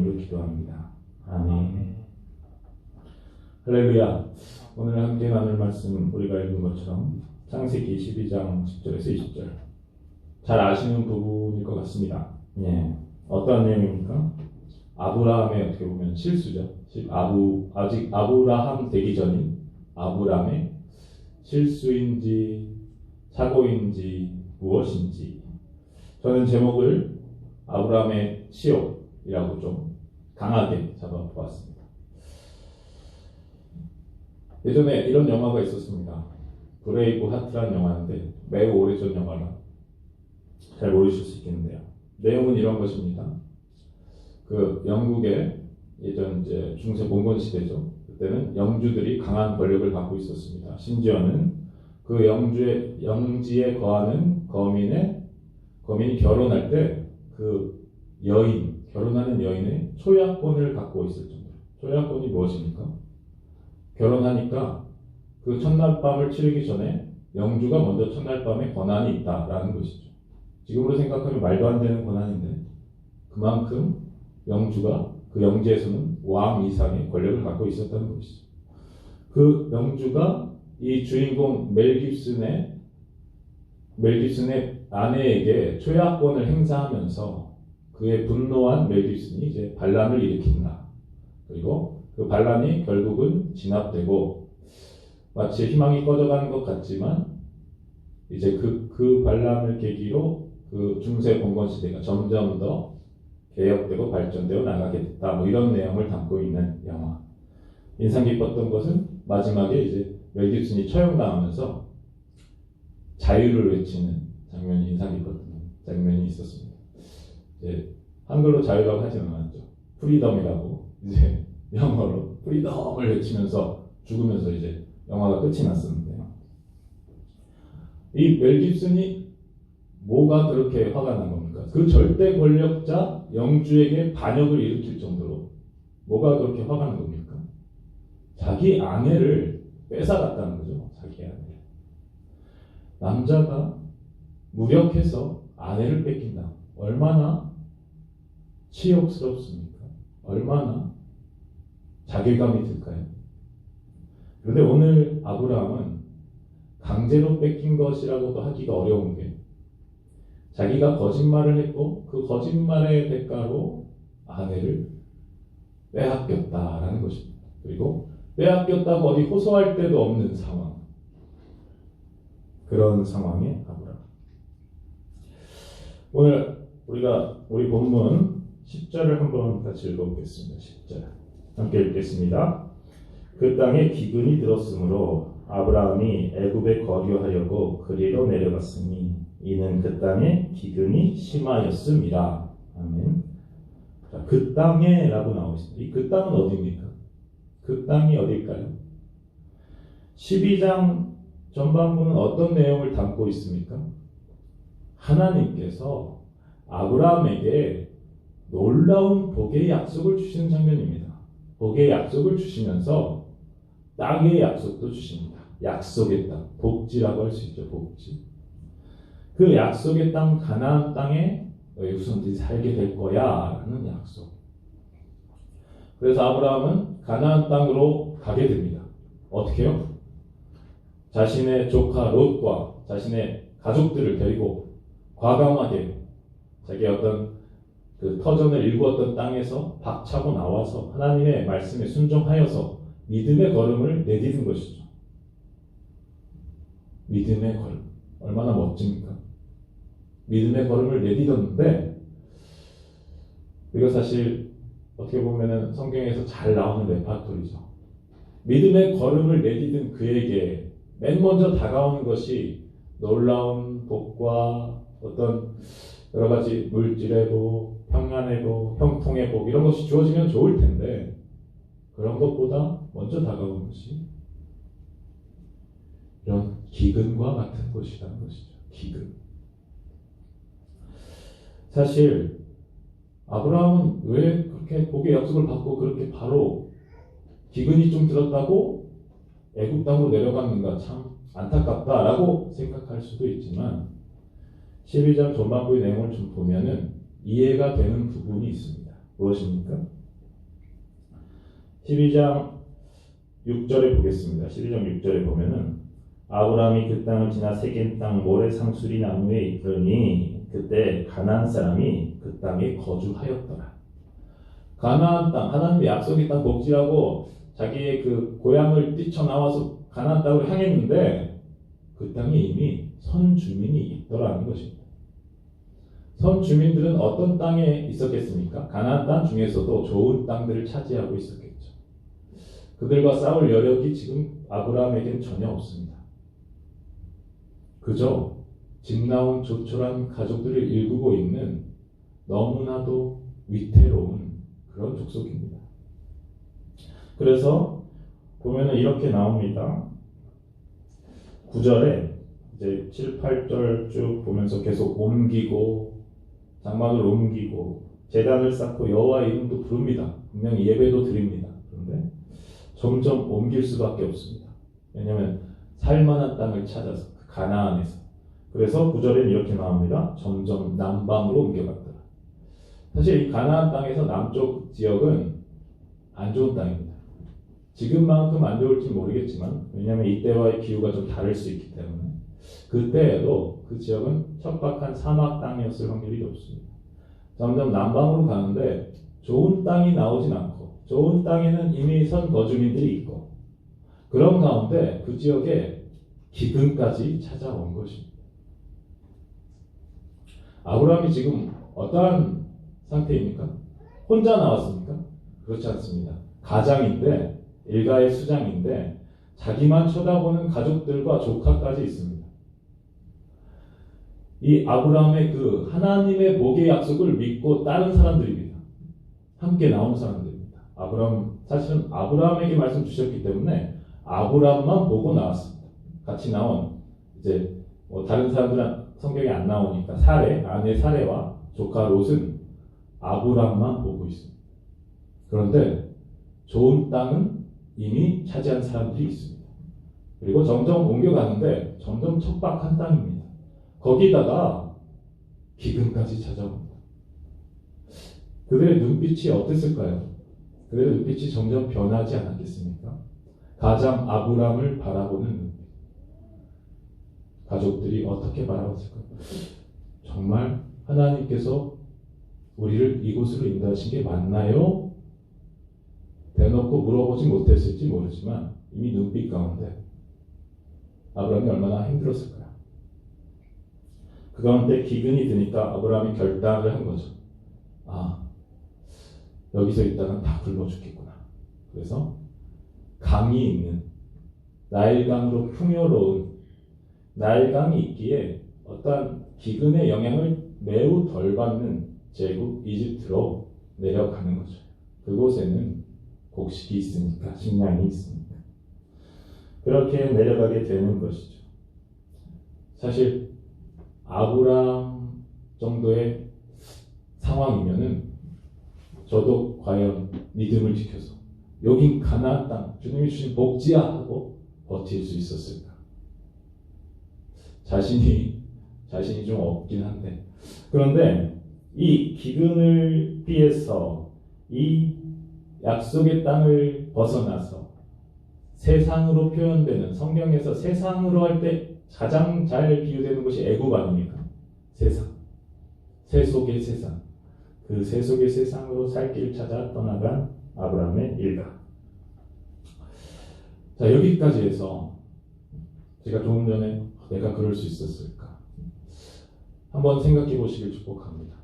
이름으로 기도합니다. 아멘. 할렐루야. 오늘 함께 나눌 말씀 우리가 읽은 것처럼 창세기 12장 10절에서 20절 잘 아시는 부분일 것 같습니다. 예. 어떠한 내용입니까? 아브라함의 어떻게 보면 실수죠. 아직 아브라함 되기 전인 아브라함의 실수인지 사고인지 무엇인지 저는 제목을 아브라함의 치욕이라고 좀 강하게 잡아보았습니다. 예전에 이런 영화가 있었습니다. 브레이브 하트라는 영화인데 매우 오래전 영화라 잘 모르실 수 있겠는데요. 내용은 이런 것입니다. 그 영국의 예전 이제 중세 봉건 시대죠. 그때는 영주들이 강한 권력을 갖고 있었습니다. 심지어는 그 영지에 거하는 거민이 결혼할 때 그 결혼하는 여인의 초약권을 갖고 있을 정도로. 초약권이 무엇입니까? 결혼하니까 그 첫날 밤을 치르기 전에 영주가 먼저 첫날 밤에 권한이 있다라는 것이죠. 지금으로 생각하면 말도 안 되는 권한인데 그만큼 영주가 그 영지에서는 왕 이상의 권력을 갖고 있었다는 것이죠. 그 영주가 이 주인공 멜 깁슨의 아내에게 초약권을 행사하면서 그의 분노한 멜 깁슨이 이제 반란을 일으킨다. 그리고 그 반란이 결국은 진압되고 마치 희망이 꺼져가는 것 같지만 이제 그 반란을 계기로 그 중세 봉건 시대가 점점 더 개혁되고 발전되어 나가게 됐다. 뭐 이런 내용을 담고 있는 영화. 인상 깊었던 것은 마지막에 이제 멜 깁슨이 처형당하면서 자유를 외치는 장면이 인상 깊었던 장면이 있었습니다. 이제 한글로 자유라고 하지는 않았죠. 프리덤이라고 이제 영어로 프리덤을 외치면서 죽으면서 이제 영화가 끝이 났었는데요. 이 멜 깁슨이 뭐가 그렇게 화가 난 겁니까? 그 절대 권력자 영주에게 반역을 일으킬 정도로 뭐가 그렇게 화가 난 겁니까? 자기 아내를 뺏어갔다는 거죠. 자기 아내를. 남자가 무력해서 아내를 뺏긴다. 얼마나 치욕스럽습니까? 얼마나 자괴감이 들까요? 그런데 오늘 아브라함은 강제로 뺏긴 것이라고도 하기가 어려운 게 자기가 거짓말을 했고 그 거짓말의 대가로 아내를 빼앗겼다라는 것입니다. 그리고 빼앗겼다고 어디 호소할 데도 없는 상황. 그런 상황에 아브라함. 오늘 우리 본문 10절을 한번 같이 읽어보겠습니다. 10절 함께 읽겠습니다. 그 땅에 기근이 들었으므로 아브라함이 애굽에 거류하려고 그리로 내려갔으니 이는 그 땅에 기근이 심하였음이라. 아멘. 자, 그 땅에라고 나오고 있습니다. 이 그 땅은 어디입니까? 그 땅이 어딜까요? 12장 전반부는 어떤 내용을 담고 있습니까? 하나님께서 아브라함에게 놀라운 복의 약속을 주시는 장면입니다. 복의 약속을 주시면서 땅의 약속도 주십니다. 약속의 땅, 복지라고 할 수 있죠. 복지. 그 약속의 땅, 가나안 땅에 너희 후손들이 살게 될 거야 라는 약속. 그래서 아브라함은 가나안 땅으로 가게 됩니다. 어떻게요? 자신의 조카 롯과 자신의 가족들을 데리고 과감하게 자기 어떤 그 터전을 일구었던 땅에서 박차고 나와서 하나님의 말씀에 순종하여서 믿음의 걸음을 내딛은 것이죠. 믿음의 걸음. 얼마나 멋집니까? 믿음의 걸음을 내딛었는데 이거 사실 어떻게 보면은 성경에서 잘 나오는 레파토리죠. 믿음의 걸음을 내딛은 그에게 맨 먼저 다가오는 것이 놀라운 복과 어떤 여러 가지 물질의 복, 평안의 복, 형통의 복 이런 것이 주어지면 좋을 텐데 그런 것보다 먼저 다가오는 것이 이런 기근과 같은 것이라는 것이죠. 기근. 사실 아브라함은 왜 그렇게 복의 약속을 받고 그렇게 바로 기근이 좀 들었다고 애굽 땅으로 내려갔는가 참 안타깝다라고 생각할 수도 있지만 12장 전반부의 내용을 좀 보면은 이해가 되는 부분이 있습니다. 무엇입니까? 12장 6절에 보겠습니다. 12장 6절에 보면은 아브라함이 그 땅을 지나 세겜 땅 모래 상수리 나무에 이르니 그때 가나안 사람이 그 땅에 거주하였더라. 가나안 땅, 하나님의 약속의 땅 복지라고 자기의 그 고향을 뛰쳐나와서 가나안 땅으로 향했는데 그 땅에 이미 선주민이 있더라는 것입니다. 선주민들은 어떤 땅에 있었겠습니까? 가나안 땅 중에서도 좋은 땅들을 차지하고 있었겠죠. 그들과 싸울 여력이 지금 아브라함에겐 전혀 없습니다. 그저 집 나온 조촐한 가족들을 일구고 있는 너무나도 위태로운 그런 족속입니다. 그래서 보면은 이렇게 나옵니다. 9절에 이제 7, 8절 쭉 보면서 계속 옮기고 장막을 옮기고 제단을 쌓고 여호와 이름도 부릅니다. 분명히 예배도 드립니다. 그런데 점점 옮길 수밖에 없습니다. 왜냐하면 살만한 땅을 찾아서 가나안에서. 그래서 9절에는 이렇게 나옵니다. 점점 남방으로 옮겨갔더라. 사실 이 가나안 땅에서 남쪽 지역은 안 좋은 땅입니다. 지금만큼 안 좋을지 모르겠지만 왜냐하면 이때와의 기후가 좀 다를 수 있기 때문에 그때에도 그 지역은 척박한 사막 땅이었을 확률이 높습니다. 점점 남방으로 가는데 좋은 땅이 나오진 않고 좋은 땅에는 이미 선 거주민들이 있고 그런 가운데 그 지역에 기근까지 찾아온 것입니다. 아브라함이 지금 어떠한 상태입니까? 혼자 나왔습니까? 그렇지 않습니다. 가장인데 일가의 수장인데 자기만 쳐다보는 가족들과 조카까지 있습니다. 이 아브라함의 그 하나님의 복의 약속을 믿고 따른 사람들입니다. 함께 나온 사람들입니다. 사실은 아브라함에게 말씀 주셨기 때문에 아브라함만 보고 나왔습니다. 같이 나온 이제 다른 사람들은 성경에 안 나오니까 아내 사레와 조카 롯은 아브라함만 보고 있습니다. 그런데 좋은 땅은 이미 차지한 사람들이 있습니다. 그리고 점점 옮겨가는데 점점 척박한 땅입니다. 거기다가 기근까지 찾아옵니다. 그들의 눈빛이 어땠을까요? 그들의 눈빛이 점점 변하지 않았겠습니까? 가장 아브라함을 바라보는 눈빛. 가족들이 어떻게 바라봤을까요? 정말 하나님께서 우리를 이곳으로 인도하신 게 맞나요? 대놓고 물어보지 못했을지 모르지만 이미 눈빛 가운데 아브라함이 얼마나 힘들었을까요? 그 가운데 기근이 드니까 아브라함이 결단을 한 거죠. 여기서 있다간 다 굶어 죽겠구나. 그래서 강이 있는 나일강으로 풍요로운 나일강이 있기에 어떠한 기근의 영향을 매우 덜 받는 제국 이집트로 내려가는 거죠. 그곳에는 곡식이 있으니까, 식량이 있으니까. 그렇게 내려가게 되는 것이죠. 사실 아브라함 정도의 상황이면은 저도 과연 믿음을 지켜서 여긴 가나안 땅, 주님이 주신 복지야 하고 버틸 수 있었을까? 자신이 좀 없긴 한데, 그런데 이 기근을 피해서 이 약속의 땅을 벗어나서 세상으로 표현되는, 성경에서 세상으로 할 때 가장 잘 비유되는 것이 애굽 아닙니까? 세상, 세속의 세상. 그 세속의 세상으로 살 길을 찾아 떠나간 아브라함의 일가. 자, 여기까지 해서 제가 조금 전에 내가 그럴 수 있었을까? 한번 생각해 보시길 축복합니다.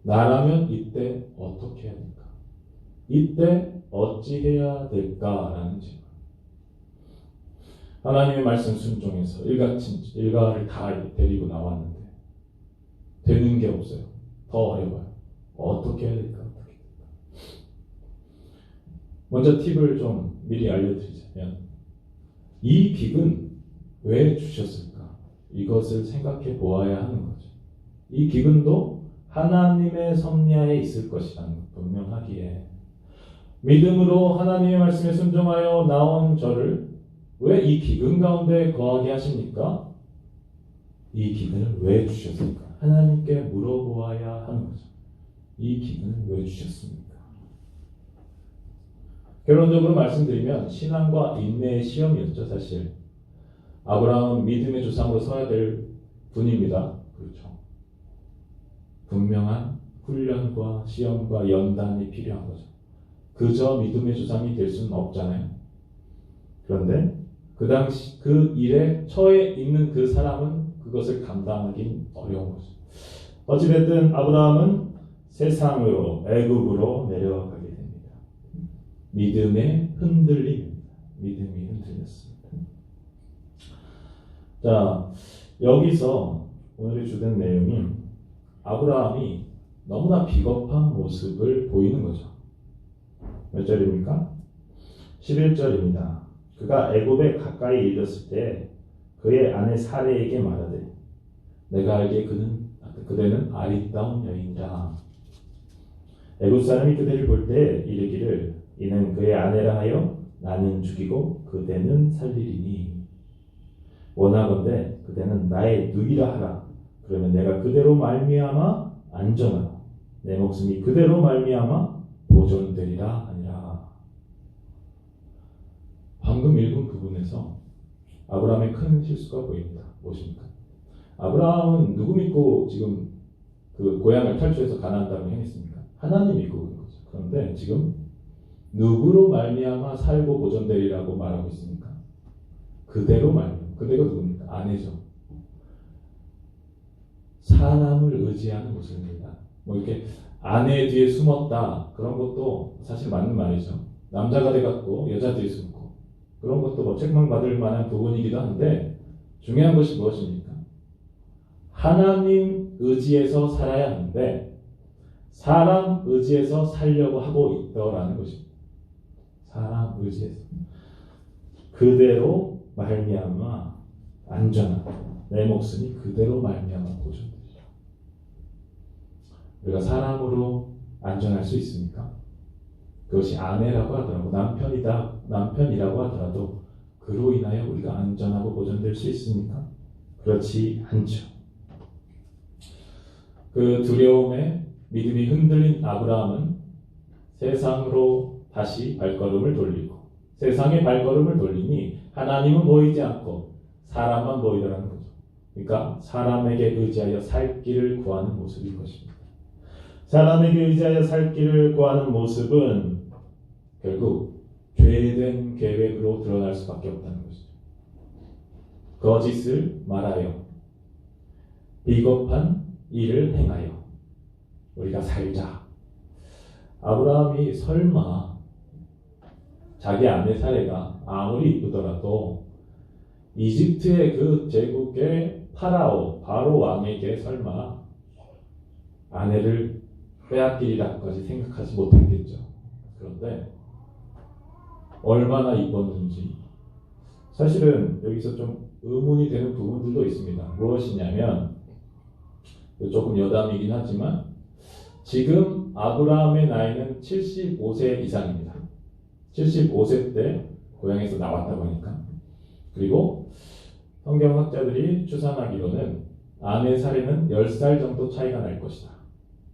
나라면 이때 어떻게 해야 될까? 이때 어찌해야 될까라는 질문. 하나님의 말씀 순종해서 일가를 다 데리고 나왔는데 되는 게 없어요. 더 어려워요. 어떻게 해야 될까? 먼저 팁을 좀 미리 알려드리자면, 이 기근 왜 주셨을까? 이것을 생각해 보아야 하는 거죠. 이 기근도 하나님의 섭리하에 있을 것이라는 것 분명하기에, 믿음으로 하나님의 말씀에 순종하여 나온 저를 왜 이 기근 가운데 거하게 하십니까? 이 기근을 왜 주셨을까? 하나님께 물어보아야 하는 거죠. 이 기근을 왜 주셨습니까? 결론적으로 말씀드리면 신앙과 인내의 시험이었죠. 사실 아브라함은 믿음의 조상으로 서야 될 분입니다. 그렇죠. 분명한 훈련과 시험과 연단이 필요한 거죠. 그저 믿음의 조상이 될 수는 없잖아요. 그런데 그 당시 그 일에 처해 있는 그 사람은 그것을 감당하기 어려운 거죠. 어찌됐든 아브라함은 세상으로 애굽으로 내려가게 됩니다. 믿음의 흔들림입니다. 믿음이 흔들렸습니다. 자, 여기서 오늘의 주된 내용이 아브라함이 너무나 비겁한 모습을 보이는 거죠. 몇 절입니까? 11절입니다. 그가 애굽에 가까이 이르렀을 때 그의 아내 사레에게 말하되 내가 알기에 그대는 아리따운 여인이라. 애굽 사람이 그대를 볼 때 이르기를 이는 그의 아내라 하여 나는 죽이고 그대는 살리리니 원하건대 그대는 나의 누이라 하라. 그러면 내가 그대로 말미암아 안전하고 내 목숨이 그대로 말미암아 보존되리라 하니라. 방금 읽은 부분에서 아브라함의 큰 실수가 보입니다. 무엇입니까? 아브라함은 누구 믿고 지금 그 고향을 탈출해서 가나안 땅을 향했습니까? 하나님 믿고 그런 거죠. 그런데 지금 누구로 말미암아 살고 보존되리라고 말하고 있습니까? 그대로 말미암아. 그대가 누굽니까? 아내죠. 사람을 의지하는 모습입니다. 뭐 이렇게 아내 뒤에 숨었다 그런 것도 사실 맞는 말이죠. 남자가 돼갖고 여자 뒤에 숨고 그런 것도 뭐 책망받을 만한 부분이기도 한데 중요한 것이 무엇입니까? 하나님 의지에서 살아야 하는데 사람 의지에서 살려고 하고 있더라는 것입니다. 사람 의지에서 그대로 말미암아 안전하고 내 목숨이 그대로 말미암아 보존되리라. 우리가 사람으로 안전할 수 있습니까? 그것이 아내라고 하더라도 남편이라고 하더라도 그로 인하여 우리가 안전하고 보존될 수 있습니까? 그렇지 않죠. 그 두려움에 믿음이 흔들린 아브라함은 세상으로 다시 발걸음을 돌리고 세상에 발걸음을 돌리니 하나님은 보이지 않고 사람만 보이더라는 거죠. 그러니까 사람에게 의지하여 살 길을 구하는 모습인 것입니다. 사람에게 의지하여 살 길을 구하는 모습은 결국 죄된 계획으로 드러날 수밖에 없다는 것이죠. 거짓을 말하여 비겁한 일을 행하여 우리가 살자. 아브라함이 설마 자기 아내 사레가 아무리 이쁘더라도 이집트의 그 제국의 바로 왕에게 설마 아내를 빼앗기리라까지 생각하지 못했겠죠. 그런데 얼마나 이뻤는지 사실은 여기서 좀 의문이 되는 부분들도 있습니다. 무엇이냐면 조금 여담이긴 하지만 지금 아브라함의 나이는 75세 이상입니다. 75세 때 고향에서 나왔다고 하니까. 그리고 성경학자들이 추산하기로는 아내 사례는 10살 정도 차이가 날 것이다.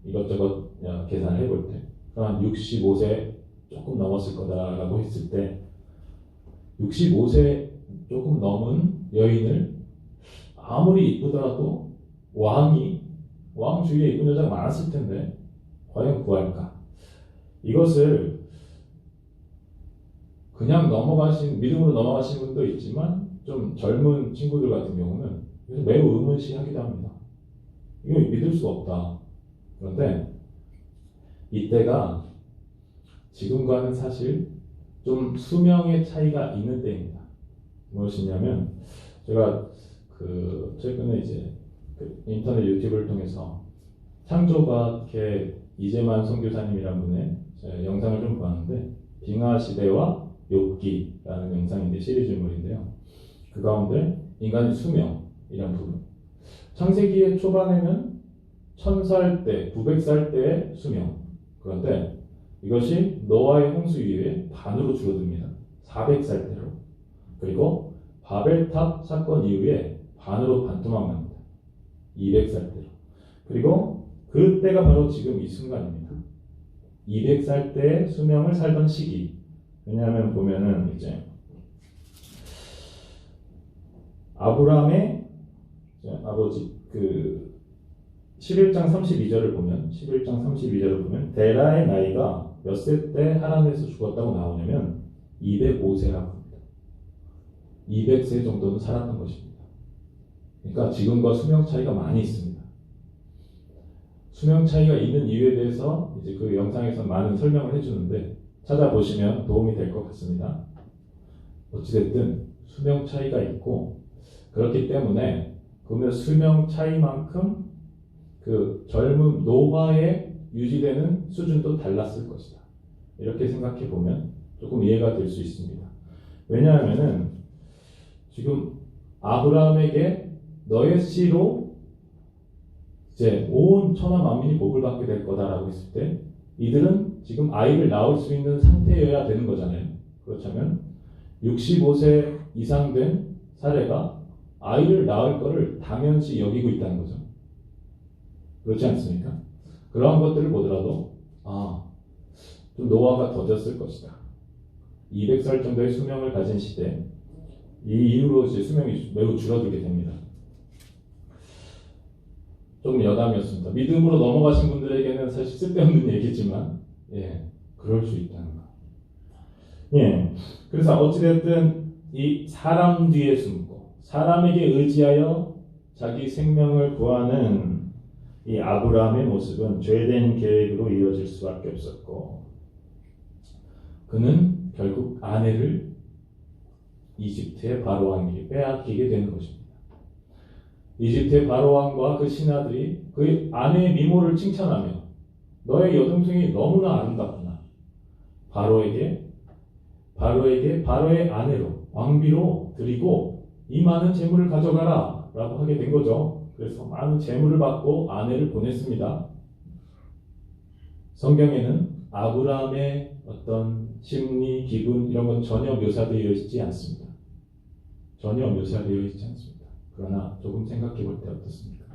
이것저것 계산을 해볼 때 한 65세 조금 넘었을 거다라고 했을 때 65세 조금 넘은 여인을 아무리 이쁘더라도 왕 주위에 이쁜 여자가 많았을 텐데 과연 구할까? 이것을 그냥 믿음으로 넘어가신 분도 있지만 좀 젊은 친구들 같은 경우는 매우 의문시하기도 합니다. 이거 믿을 수가 없다. 그런데 이때가 지금과는 사실 좀 수명의 차이가 있는 때입니다. 무엇이냐면 제가 최근에 이제 인터넷 유튜브를 통해서 창조과학회 이재만 선교사님이란 분의 영상을 좀 보았는데 빙하 시대와 욥기라는 영상인데 시리즈물인데요. 그 가운데 인간의 수명이란 부분. 창세기의 초반에는 1000살 때, 900살 때의 수명. 그런데 이것이 노아의 홍수 이후에 반으로 줄어듭니다. 400살 때로. 그리고 바벨탑 사건 이후에 반으로 반토막 납니다. 200살 때로. 그리고 그때가 바로 지금 이 순간입니다. 200살 때 수명을 살던 시기. 왜냐하면 보면은 이제 아브라함의 아버지 11장 32절을 보면 데라의 나이가 몇 세 때 하란에서 죽었다고 나오냐면 205세라고 합니다. 200세 정도는 살았던 것입니다. 그러니까 지금과 수명 차이가 많이 있습니다. 수명 차이가 있는 이유에 대해서 이제 그 영상에서 많은 설명을 해주는데 찾아보시면 도움이 될 것 같습니다. 어찌됐든 수명 차이가 있고 그렇기 때문에 그러면 수명 차이만큼 그 젊음 노화에 유지되는 수준도 달랐을 것이다. 이렇게 생각해 보면 조금 이해가 될 수 있습니다. 왜냐하면은 지금 아브라함에게 너의 씨로 이제 온 천하 만민이 복을 받게 될 거다라고 했을 때 이들은 지금 아이를 낳을 수 있는 상태여야 되는 거잖아요. 그렇다면 65세 이상 된 사례가 아이를 낳을 거를 당연시 여기고 있다는 거죠. 그렇지 않습니까? 그러한 것들을 보더라도 좀 노화가 더뎠을 것이다. 200살 정도의 수명을 가진 시대, 이 이후로 이제 수명이 매우 줄어들게 됩니다. 조금 여담이었습니다. 믿음으로 넘어가신 분들에게는 사실 쓸데없는 얘기지만 그럴 수 있다는 거. 그래서 어찌됐든 이 사람 뒤에 숨고 사람에게 의지하여 자기 생명을 구하는 이 아브라함의 모습은 죄된 계획으로 이어질 수밖에 없었고 그는 결국 아내를 이집트의 바로 왕에게 빼앗기게 되는 것입니다. 이집트의 바로 왕과 그 신하들이 그 아내의 미모를 칭찬하며 너의 여동생이 너무나 아름답구나. 바로의 아내로 왕비로 드리고 이 많은 재물을 가져가라 라고 하게 된 거죠. 그래서 많은 재물을 받고 아내를 보냈습니다. 성경에는 아브라함의 어떤 심리, 기분 이런 건 전혀 묘사되어 있지 않습니다. 전혀 묘사되어 있지 않습니다. 그러나 조금 생각해 볼 때 어떻습니까?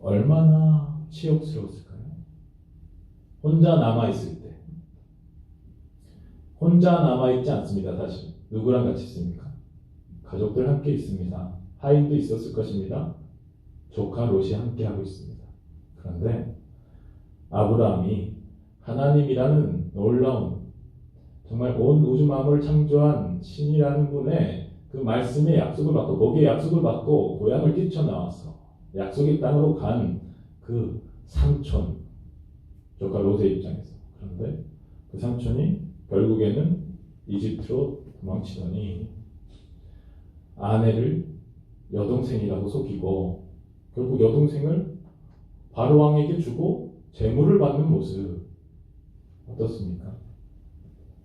얼마나 치욕스러웠을까요? 혼자 남아있을 때. 혼자 남아있지 않습니다. 다시. 누구랑 같이 있습니까? 가족들 함께 있습니다. 하인도 있었을 것입니다. 조카 롯이 함께하고 있습니다. 그런데 아브라함이 하나님이라는 놀라운 정말 온 우주 만물을 창조한 신이라는 분의 그 말씀에 약속을 받고 목에 약속을 받고 고향을 뛰쳐나와서 약속의 땅으로 간 그 삼촌 조카 롯의 입장에서 그런데 그 삼촌이 결국에는 이집트로 도망치더니 아내를 여동생이라고 속이고 결국 여동생을 바로 왕에게 주고 재물을 받는 모습 어떻습니까?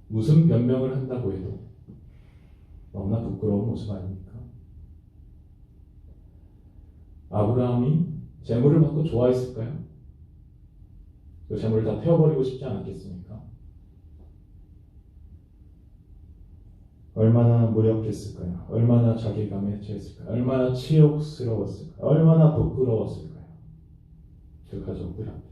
무슨 변명을 한다고 해도 너무나 부끄러운 모습 아닙니까? 아브라함이 재물을 받고 좋아했을까요? 그 재물을 다 태워버리고 싶지 않았겠습니까? 얼마나 무력했을까요? 얼마나 자괴감에 처했을까요? 얼마나 치욕스러웠을까요? 얼마나 부끄러웠을까요? 그 가족들 앞에서.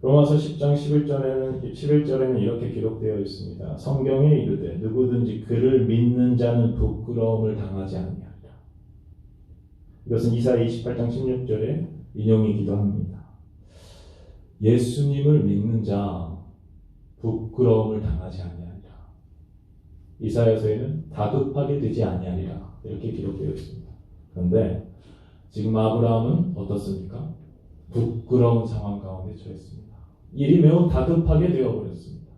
로마서 10장 11절에는 이렇게 기록되어 있습니다. 성경에 이르되 누구든지 그를 믿는 자는 부끄러움을 당하지 아니하리라. 이것은 이사야 28장 16절에 인용이기도 합니다. 예수님을 믿는 자 부끄러움을 당하지 아니하리라. 이사야서에는 다급하게 되지 아니하리라 이렇게 기록되어 있습니다. 그런데 지금 아브라함은 어떻습니까? 부끄러운 상황 가운데 처했습니다. 일이 매우 다급하게 되어버렸습니다.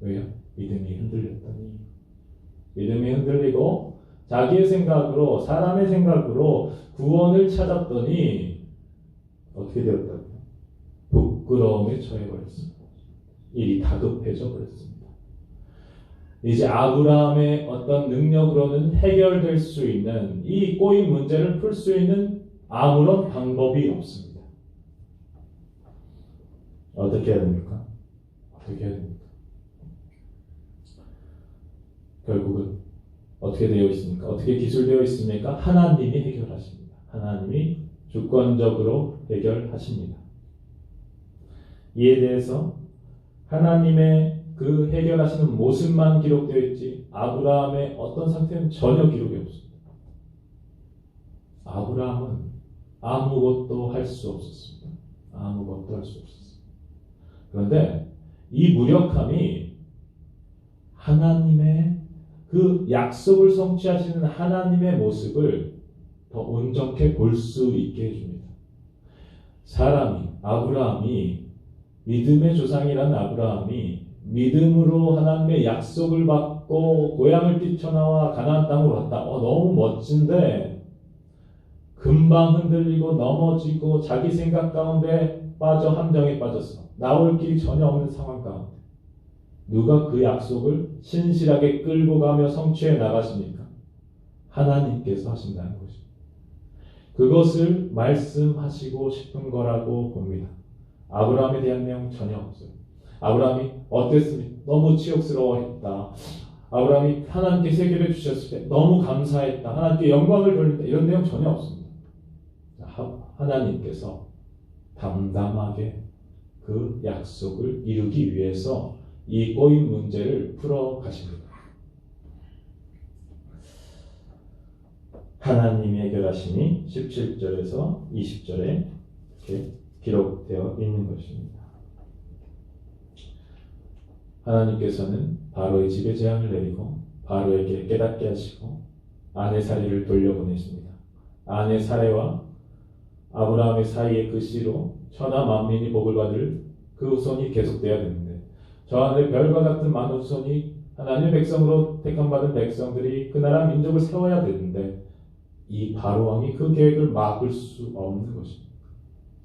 왜요? 믿음이 흔들렸더니 믿음이 흔들리고 자기의 생각으로 사람의 생각으로 구원을 찾았더니 어떻게 되었다고요? 부끄러움에 처해버렸습니다. 일이 다급해져 버렸습니다. 이제 아브라함의 어떤 능력으로는 해결될 수 있는 이 꼬인 문제를 풀 수 있는 아무런 방법이 없습니다. 어떻게 해야 됩니까? 어떻게 해야 됩니까? 결국은 어떻게 되어 있습니까? 어떻게 기술되어 있습니까? 하나님이 해결하십니다. 하나님이 주권적으로 해결하십니다. 이에 대해서 하나님의 그 해결하시는 모습만 기록되어 있지 아브라함의 어떤 상태는 전혀 기록이 없습니다. 아브라함은 아무것도 할 수 없었습니다. 아무것도 할 수 없었습니다. 그런데 이 무력함이 하나님의 그 약속을 성취하시는 하나님의 모습을 더 온전케 볼 수 있게 해줍니다. 아브라함이 믿음의 조상이라는 아브라함이 믿음으로 하나님의 약속을 받고 고향을 뛰쳐나와 가나안 땅으로 갔다. 너무 멋진데 금방 흔들리고 넘어지고 자기 생각 가운데 빠져 함정에 빠졌어. 나올 길이 전혀 없는 상황 가운데 누가 그 약속을 신실하게 끌고 가며 성취해 나가십니까? 하나님께서 하신다는 것입니다. 그것을 말씀하시고 싶은 거라고 봅니다. 아브라함에 대한 내용 전혀 없어요. 아브라함이 어땠습니까? 너무 치욕스러워했다. 아브라함이 하나님께 세계를 주셨을 때 너무 감사했다. 하나님께 영광을 돌린다. 이런 내용 전혀 없습니다. 하나님께서 담담하게 그 약속을 이루기 위해서 이 꼬인 문제를 풀어 가십니다. 하나님이 해결하시니 17절에서 20절에 이렇게 기록되어 있는 것입니다. 하나님께서는 바로의 집에 재앙을 내리고 바로에게 깨닫게 하시고 아내 사례를 돌려보내십니다. 아내 사례와 아브라함의 사이의 그 씨로 천하 만민이 복을 받을 그 후손이 계속돼야 되는데 저 하늘의 별과 같은 많은 후손이 하나님의 백성으로 택함받은 백성들이 그 나라 민족을 세워야 되는데 이 바로 왕이 그 계획을 막을 수 없는 것입니다.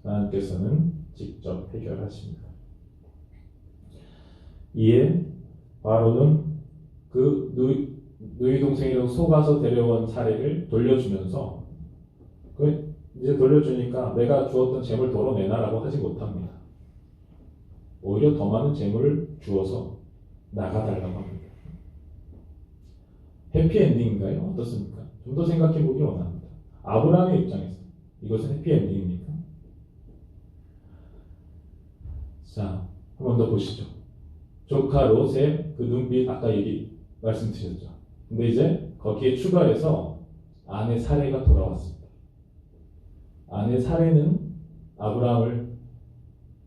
하나님께서는 직접 해결하십니다. 이에 바로는 그 누이 동생이라고 속아서 데려온 사례를 돌려주면서 이제 돌려주니까 내가 주었던 재물 도로 내놔라고 하지 못합니다. 오히려 더 많은 재물을 주어서 나가달라고 합니다. 해피엔딩인가요? 어떻습니까? 좀 더 생각해 보기 원합니다. 아브라함의 입장에서 이것은 해피엔딩입니까? 자, 한 번 더 보시죠. 조카 롯의 그 눈빛 아까 말씀드렸죠. 근데 이제 거기에 추가해서 아내 사례가 돌아왔습니다. 아내 사례는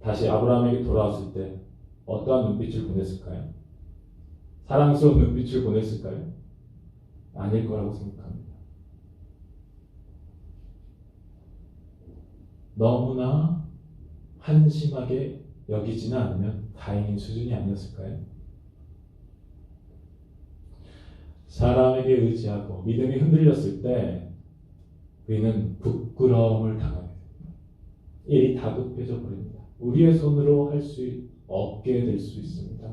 다시 아브라함에게 돌아왔을 때 어떠한 눈빛을 보냈을까요? 사랑스러운 눈빛을 보냈을까요? 아닐 거라고 생각합니다. 너무나 한심하게 여기지는 않으면 다행인 수준이 아니었을까요? 사람에게 의지하고 믿음이 흔들렸을 때 우리는 부끄러움을 당하게 됩니다. 일이 다급해져 버립니다. 우리의 손으로 할 수 없게 될 수 있습니다.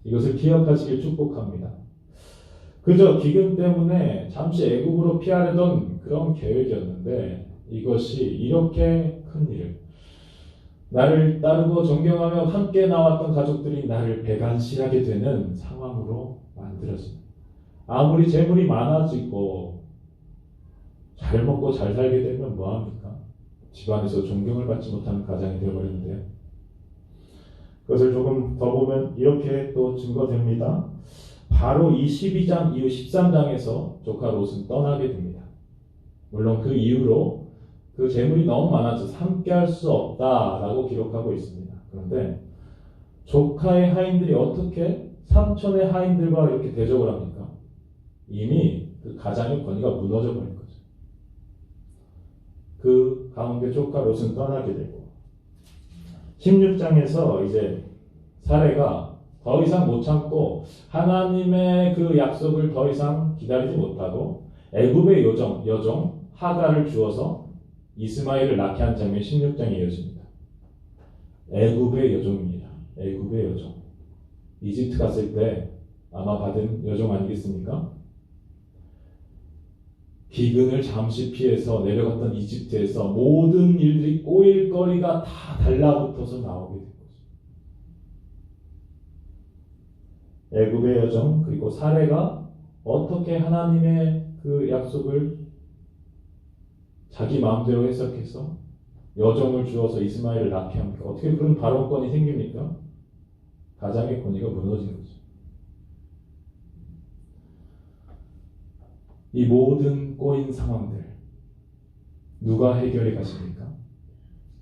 이것을 기억하시길 축복합니다. 그저 기근 때문에 잠시 애국으로 피하려던 그런 계획이었는데 이것이 이렇게 큰 일을 나를 따르고 존경하며 함께 나왔던 가족들이 나를 배반시하게 되는 상황으로 만들어집니다. 아무리 재물이 많아지고 잘 먹고 잘 살게 되면 뭐합니까? 집안에서 존경을 받지 못하는 가장이 되어버리는데요. 그것을 조금 더 보면 이렇게 또 증거됩니다. 바로 이 12장 이후 13장에서 조카 롯은 떠나게 됩니다. 물론 그 이후로 그 재물이 너무 많아져서 함께 할 수 없다라고 기록하고 있습니다. 그런데 조카의 하인들이 어떻게 삼촌의 하인들과 이렇게 대적을 합니까? 이미 그 가장의 권위가 무너져 버린 거죠. 그 가운데 조카 롯은 떠나게 되고 16장에서 이제 사례가 더 이상 못 참고 하나님의 그 약속을 더 이상 기다리지 못하고 애굽의 여종 하가를 주어서 이스마엘을 낳게 한 장면이 16장에 이어집니다. 애굽의 여종입니다. 애굽의 여종. 이집트 갔을 때 아마 받은 여종 아니겠습니까? 기근을 잠시 피해서 내려갔던 이집트에서 모든 일들이 꼬일 거리가 다 달라붙어서 나오게 된 거죠. 애굽의 여정 그리고 사례가 어떻게 하나님의 그 약속을 자기 마음대로 해석해서 여종을 주어서 이스마엘을 낳게 합니까? 어떻게 그런 발언권이 생깁니까? 가장의 권위가 무너진 거죠. 이 모든 꼬인 상황들 누가 해결해 가십니까?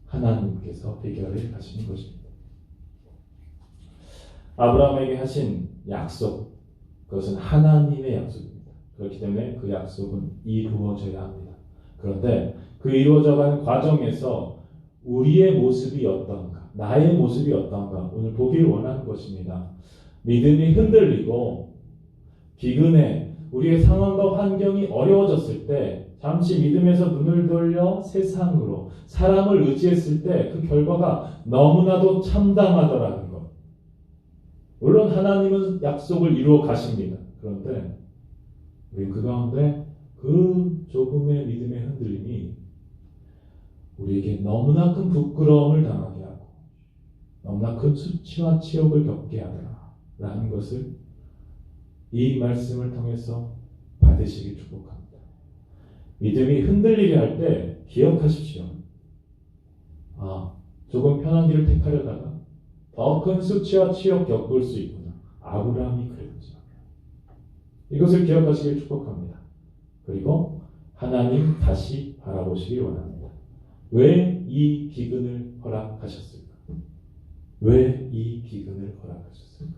하나님께서 해결해 가시는 것입니다. 아브라함에게 하신 약속, 그것은 하나님의 약속입니다. 그렇기 때문에 그 약속은 이루어져야 합니다. 그런데 그 이루어져가는 과정에서 우리의 모습이 어떤가, 나의 모습이 어떤가 오늘 보길 원하는 것입니다. 믿음이 흔들리고 기근에 우리의 상황과 환경이 어려워졌을 때 잠시 믿음에서 눈을 돌려 세상으로 사람을 의지했을 때 그 결과가 너무나도 참담하더라는 것. 물론 하나님은 약속을 이루어 가십니다. 그런데 우리 그 가운데 그 조금의 믿음의 흔들림이 우리에게 너무나 큰 부끄러움을 당하게 하고 너무나 큰 수치와 치욕을 겪게 하더라라는 것을 이 말씀을 통해서 받으시길 축복합니다. 믿음이 흔들리게 할 때 기억하십시오. 조금 편한 길을 택하려다가 더 큰 수치와 치욕 겪을 수 있구나. 아브라함이 그랬죠. 이것을 기억하시길 축복합니다. 그리고 하나님 다시 바라보시길 원합니다. 왜 이 기근을 허락하셨을까? 왜 이 기근을 허락하셨을까?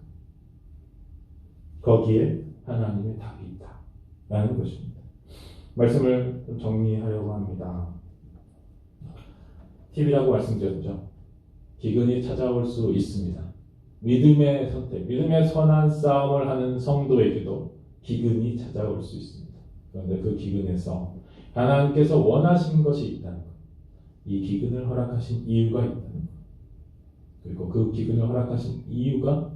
거기에 하나님의 답이 있다 라는 것입니다. 말씀을 좀 정리하려고 합니다. 팁이라고 말씀드렸죠. 기근이 찾아올 수 있습니다. 믿음의 선택, 믿음의 선한 싸움을 하는 성도에게도 기근이 찾아올 수 있습니다. 그런데 그 기근에서 하나님께서 원하신 것이 있다는 것, 이 기근을 허락하신 이유가 있다는 것, 그리고 그 기근을 허락하신 이유가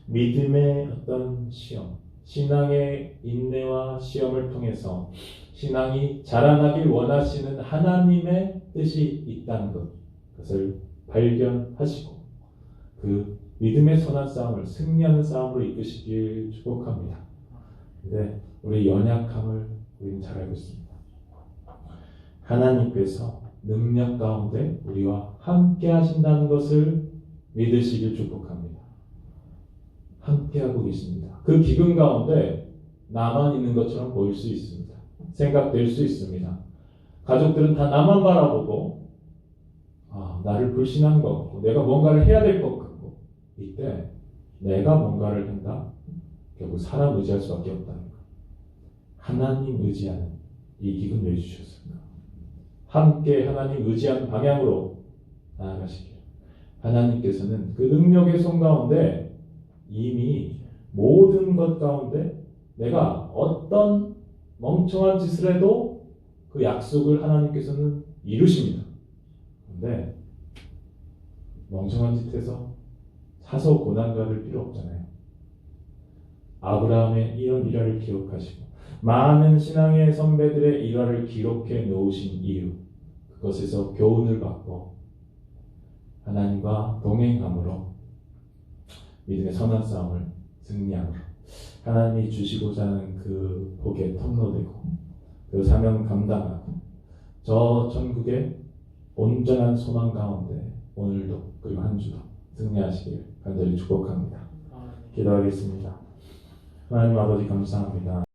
믿음의 어떤 시험, 신앙의 인내와 시험을 통해서 신앙이 자라나길 원하시는 하나님의 뜻이 있다는 것, 그것을 발견하시고 그 믿음의 선한 싸움을 승리하는 싸움으로 이끄시길 축복합니다. 근데 우리 연약함을 우리는 잘 알고 있습니다. 하나님께서 능력 가운데 우리와 함께 하신다는 것을 믿으시길 축복합니다. 함께하고 계십니다. 그 기근 가운데 나만 있는 것처럼 보일 수 있습니다. 생각될 수 있습니다. 가족들은 다 나만 바라보고 나를 불신한 것 같고 내가 뭔가를 해야 될 것 같고 이때 내가 뭔가를 한다? 결국 사람 의지할 수밖에 없다는 것. 하나님 의지하는 이 기근 왜 주셨을까? 함께 하나님 의지하는 방향으로 나아가시길. 하나님께서는 그 능력의 손 가운데 이미 모든 것 가운데 내가 어떤 멍청한 짓을 해도 그 약속을 하나님께서는 이루십니다. 그런데 멍청한 짓해서 사서 고난받을 필요 없잖아요. 아브라함의 이런 일화를 기록하시고 많은 신앙의 선배들의 일화를 기록해 놓으신 이유, 그것에서 교훈을 받고 하나님과 동행함으로 믿음의 선한 싸움을 승리함으로 하나님이 주시고자 하는 그 복에 통로되고 그 사명 감당하고 저 천국의 온전한 소망 가운데 오늘도 그리고 한 주도 승리하시길 간절히 축복합니다. 기도하겠습니다. 하나님 아버지 감사합니다.